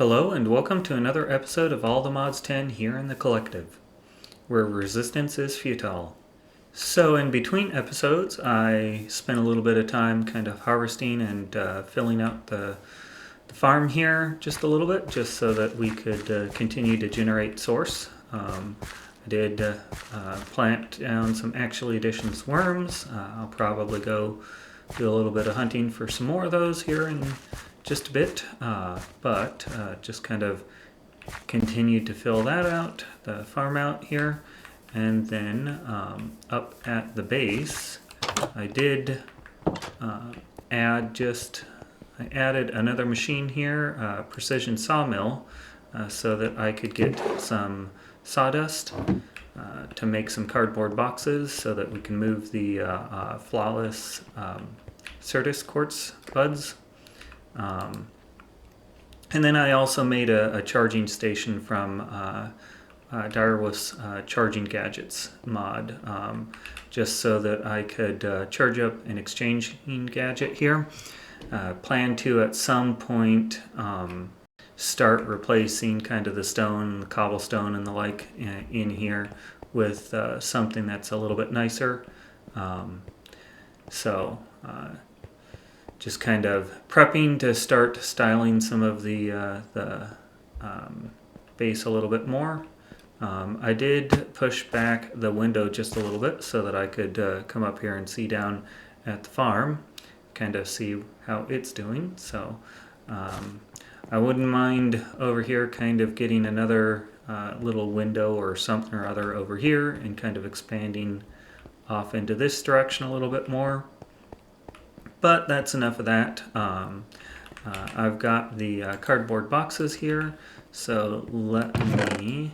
Hello and welcome to another episode of All the Mods 10 here in the Collective, where resistance is futile. So in between episodes, I spent a little bit of time kind of harvesting and filling out the farm here just a little bit, just so that we could continue to generate source. I did plant down some Actually Additions worms. I'll probably go do a little bit of hunting for some more of those here in just a bit, but just kind of continued to fill that out, the farm out here. And then up at the base, I did I added another machine here, precision sawmill, so that I could get some sawdust to make some cardboard boxes so that we can move the flawless Certus quartz buds. And then I also made a charging station from Direwolf's Charging Gadgets mod, just so that I could charge up an exchanging gadget here. Plan to at some point start replacing kind of the stone, the cobblestone and the like in here with something that's a little bit nicer. Just kind of prepping to start styling some of the base a little bit more. I did push back the window just a little bit so that I could come up here and see down at the farm, kind of see how it's doing. So I wouldn't mind over here kind of getting another little window or something or other over here and kind of expanding off into this direction a little bit more. But that's enough of that. I've got the cardboard boxes here, so let me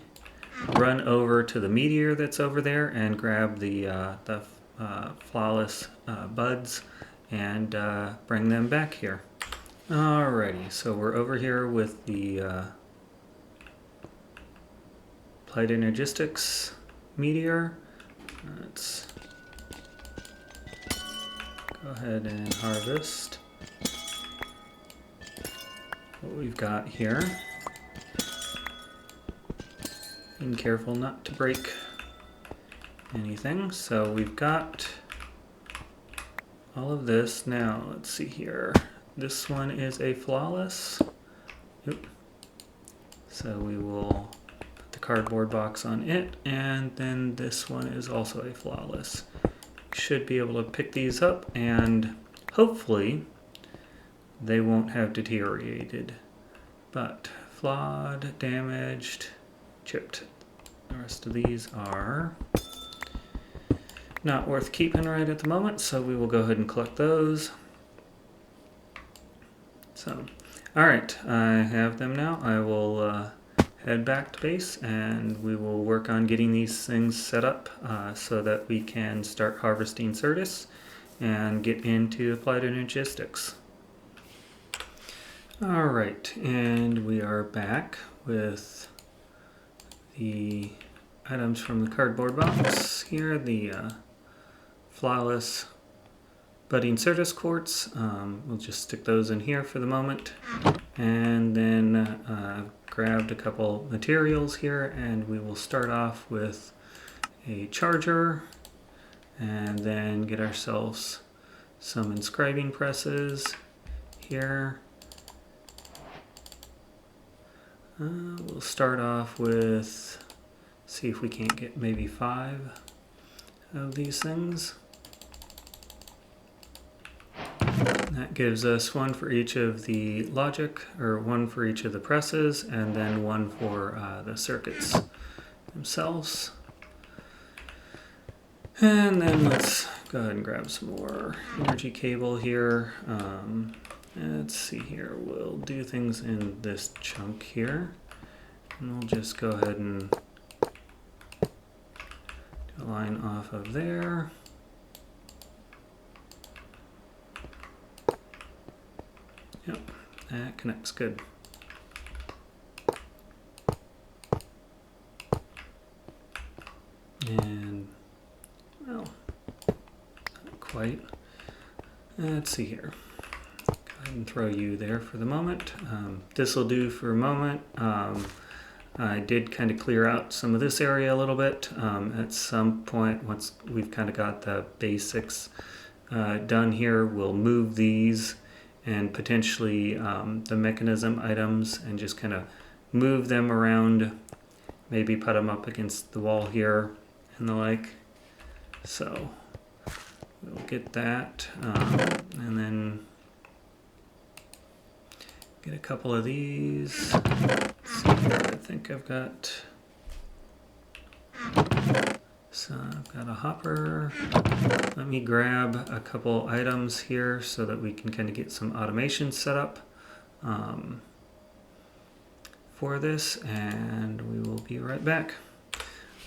run over to the meteor that's over there and grab the flawless buds and bring them back here. Alrighty, so we're over here with the Applied Energistics meteor. Let's go ahead and harvest what we've got here. Being careful not to break anything. So we've got all of this. Now let's see here. This one is a flawless. Yep. So we will put the cardboard box on it, and then this one is also a flawless. Should be able to pick these up and hopefully they won't have deteriorated, but flawed, damaged, chipped. The rest of these are not worth keeping right at the moment, so we will go ahead and collect those. So alright, I have them now. I will head back to base and we will work on getting these things set up so that we can start harvesting Certus and get into Applied Energistics. Alright, and we are back with the items from the cardboard box here, the flawless budding Certus quartz. We'll just stick those in here for the moment, and then grabbed a couple materials here, and we will start off with a charger and then get ourselves some inscribing presses here. We'll start off with, see if we can't get maybe 5 of these things. That gives us one for each of the logic, or one for each of the presses, and then one for the circuits themselves. And then let's go ahead and grab some more energy cable here. Let's see here, we'll do things in this chunk here. And we'll just go ahead and do a line off of there. Yep, that connects good. And, well, not quite. Let's see here. Go ahead and throw you there for the moment. This will do for a moment. I did kind of clear out some of this area a little bit. At some point, once we've kind of got the basics done here, we'll move these and potentially the mechanism items and just kind of move them around, maybe put them up against the wall here and the like. So we'll get that, and then get a couple of these. Let's see here, I think I've got, so I've got a hopper. Let me grab a couple items here so that we can kind of get some automation set up for this, and we will be right back.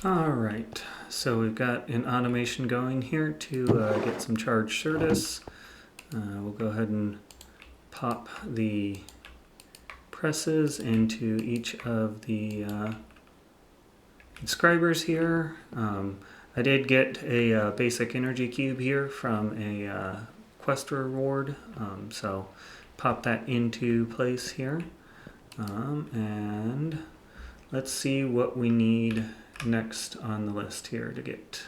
All right, so we've got an automation going here to get some charge service. We'll go ahead and pop the presses into each of the inscribers here. I did get a basic energy cube here from a quest reward, so pop that into place here. And let's see what we need next on the list here to get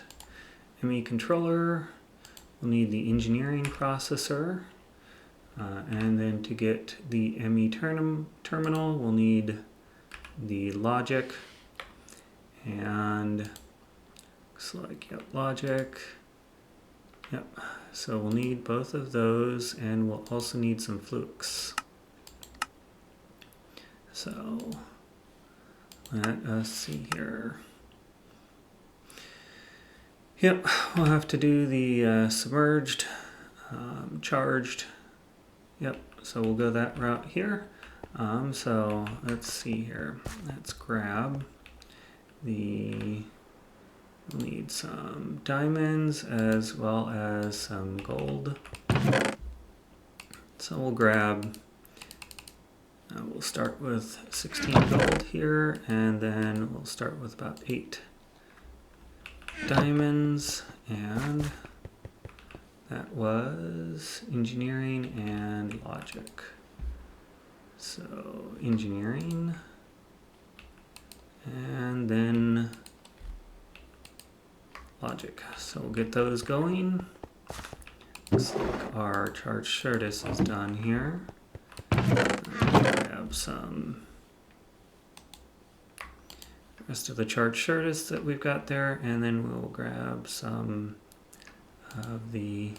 ME controller. We'll need the engineering processor, and then to get the ME terminal, we'll need the logic, and looks like, yep, logic, yep. So we'll need both of those, and we'll also need some flux. So let us see here. Yep, we'll have to do the submerged, charged. Yep, so we'll go that route here. So let's see here. Let's grab the, we'll need some diamonds as well as some gold. So we'll grab, we'll start with 16 gold here, and then we'll start with about 8 diamonds, and that was engineering and logic. So engineering, and then logic. So we'll get those going. Looks like our charge service is done here. Grab some rest of the charge service that we've got there, and then we'll grab some of the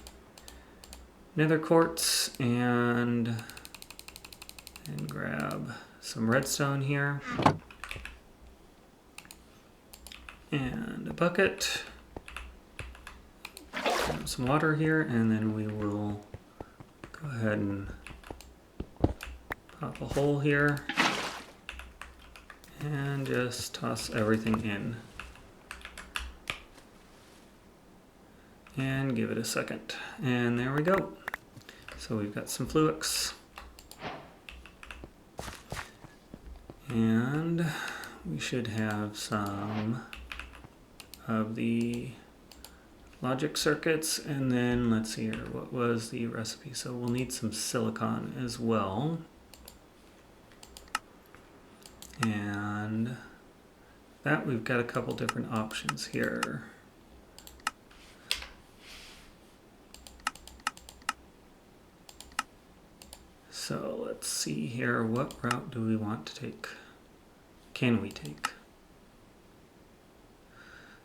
nether quartz and grab some redstone here and a bucket, grab some water here, and then we will go ahead and pop a hole here and just toss everything in and give it a second, and there we go. So we've got some flux, and we should have some of the logic circuits, and then let's see here, what was the recipe? So we'll need some silicon as well, and that we've got a couple different options here. So let's see here, what route do we want to take? Can we take?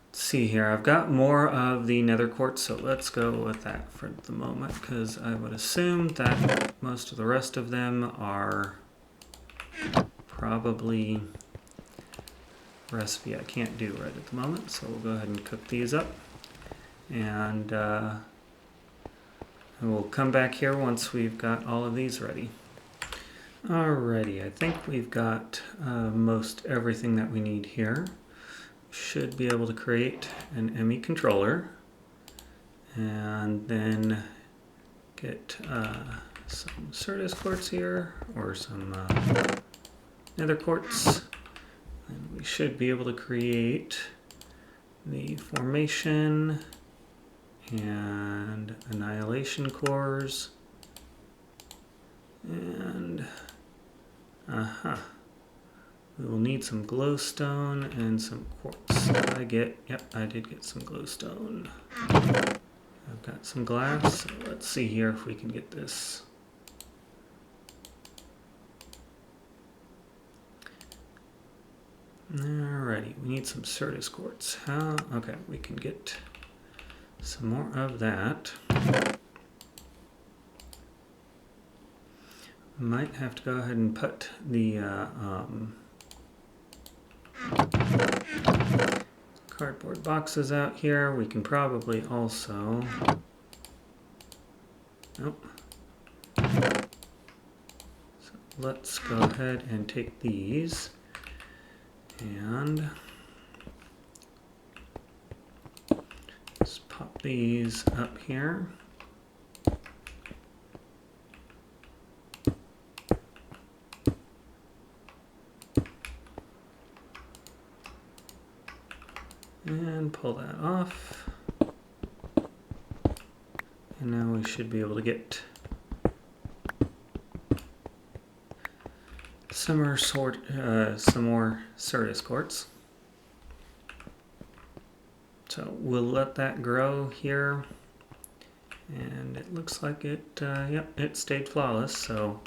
Let's see here, I've got more of the nether quartz, so let's go with that for the moment, because I would assume that most of the rest of them are probably a recipe I can't do right at the moment. So we'll go ahead and cook these up, and we'll come back here once we've got all of these ready. Alrighty, I think we've got most everything that we need here. Should be able to create an ME controller, and then get some Certus quartz here, or some nether quartz, and we should be able to create the formation and annihilation cores, And, we will need some glowstone and some quartz. I did get some glowstone. I've got some glass, so let's see here if we can get this. Alrighty, we need some Certus quartz. Okay, we can get some more of that. Might have to go ahead and put the cardboard boxes out here. We can probably also... Nope. So let's go ahead and take these and just pop these up here. And pull that off. And now we should be able to get some more Certus quartz. So we'll let that grow here. And it looks like it, yep, it stayed flawless, so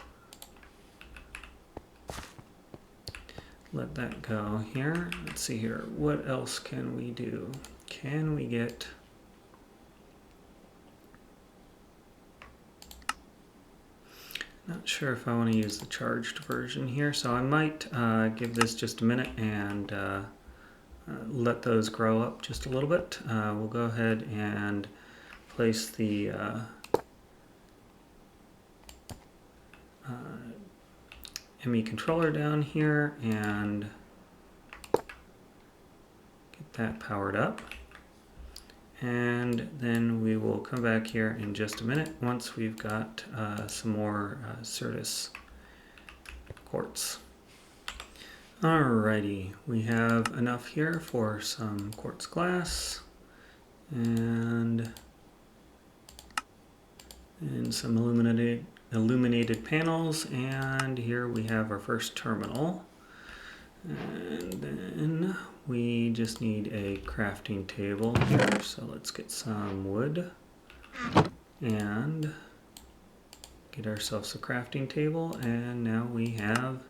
let that go here. Let's see here, what else can we do? Can we get... Not sure if I want to use the charged version here, so I might give this just a minute and let those grow up just a little bit. We'll go ahead and place the ME controller down here and get that powered up. And then we will come back here in just a minute once we've got some more Certus quartz. Alrighty, we have enough here for some quartz glass and some illuminated panels, and here we have our first terminal. And then we just need a crafting table here, so let's get some wood and get ourselves a crafting table, and now we have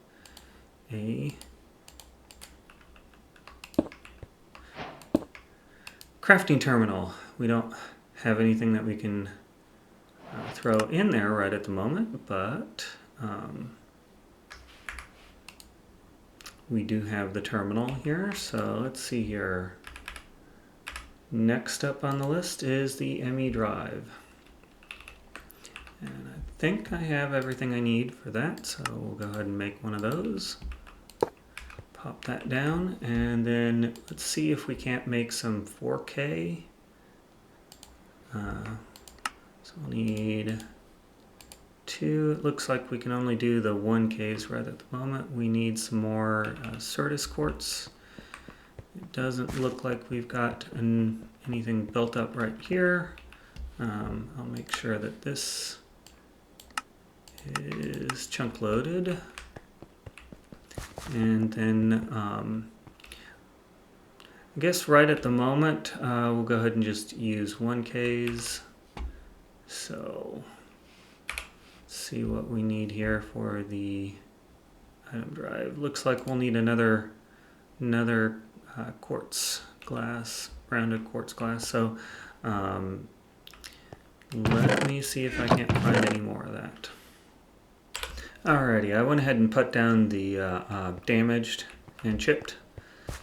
a crafting terminal. We don't have anything that we can throw in there right at the moment, but we do have the terminal here, so let's see here. Next up on the list is the ME drive. And I think I have everything I need for that, so we'll go ahead and make one of those. Pop that down, and then let's see if we can't make some 4K. So we'll need 2. It looks like we can only do the 1Ks right at the moment. We need some more Certus quartz. It doesn't look like we've got anything built up right here. I'll make sure that this is chunk loaded. And then I guess right at the moment we'll go ahead and just use 1Ks. So see what we need here for the item drive. Looks like we'll need another quartz glass, rounded quartz glass. So let me see if I can't find any more of that. Alrighty, I went ahead and put down the damaged and chipped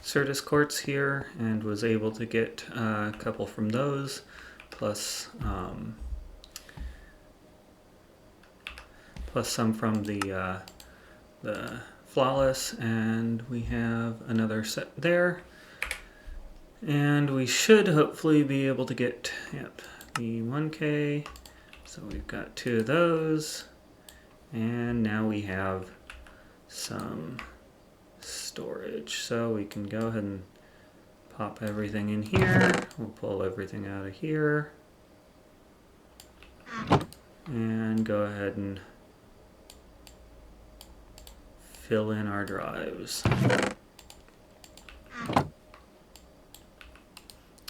Certus quartz here and was able to get a couple from those, plus some from the flawless, and we have another set there. And we should hopefully be able to get the 1K. So we've got 2 of those. And now we have some storage. So we can go ahead and pop everything in here. We'll pull everything out of here. And go ahead and fill in our drives.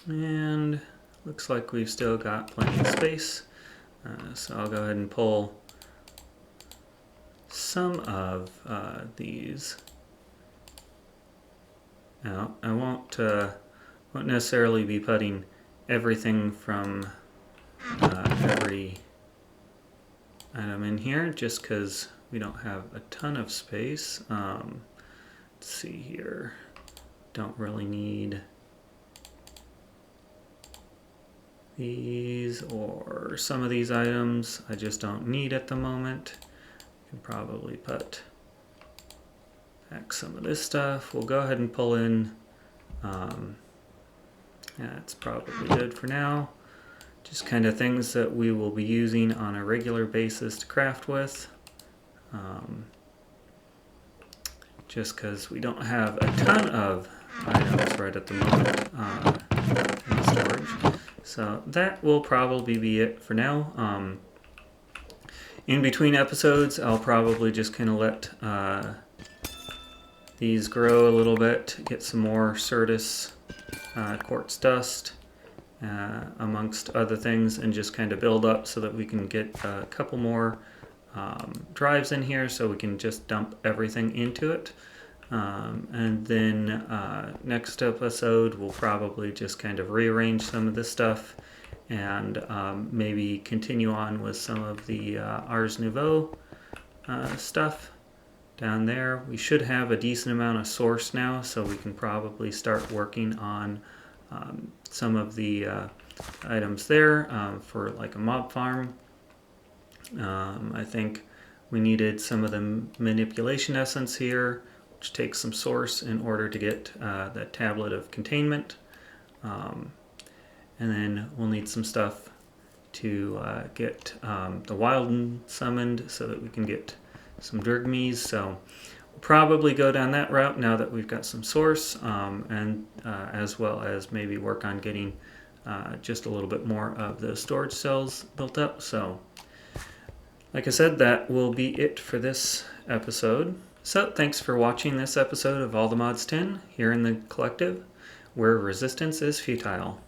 And looks like we've still got plenty of space. So I'll go ahead and pull some of these out. I won't necessarily be putting everything from every item in here, just because we don't have a ton of space. Let's see here. Don't really need these or some of these items. I just don't need at the moment. Can probably put back some of this stuff. We'll go ahead and pull in. That's probably good for now. Just kind of things that we will be using on a regular basis to craft with. Just because we don't have a ton of items right at the moment in storage. So that will probably be it for now. In between episodes, I'll probably just kind of let these grow a little bit, get some more Certus quartz dust, amongst other things, and just kind of build up so that we can get a couple more drives in here so we can just dump everything into it. And then next episode we'll probably just kind of rearrange some of this stuff and maybe continue on with some of the Ars Nouveau stuff down there. We should have a decent amount of source now, so we can probably start working on some of the items there for like a mob farm. I think we needed some of the manipulation essence here, which takes some source in order to get that tablet of containment. And then we'll need some stuff to get the Wilden summoned so that we can get some Drigmies. So we'll probably go down that route now that we've got some source, and as well as maybe work on getting just a little bit more of the storage cells built up. So like I said, that will be it for this episode. So thanks for watching this episode of All the Mods 10 here in the Collective, where resistance is futile.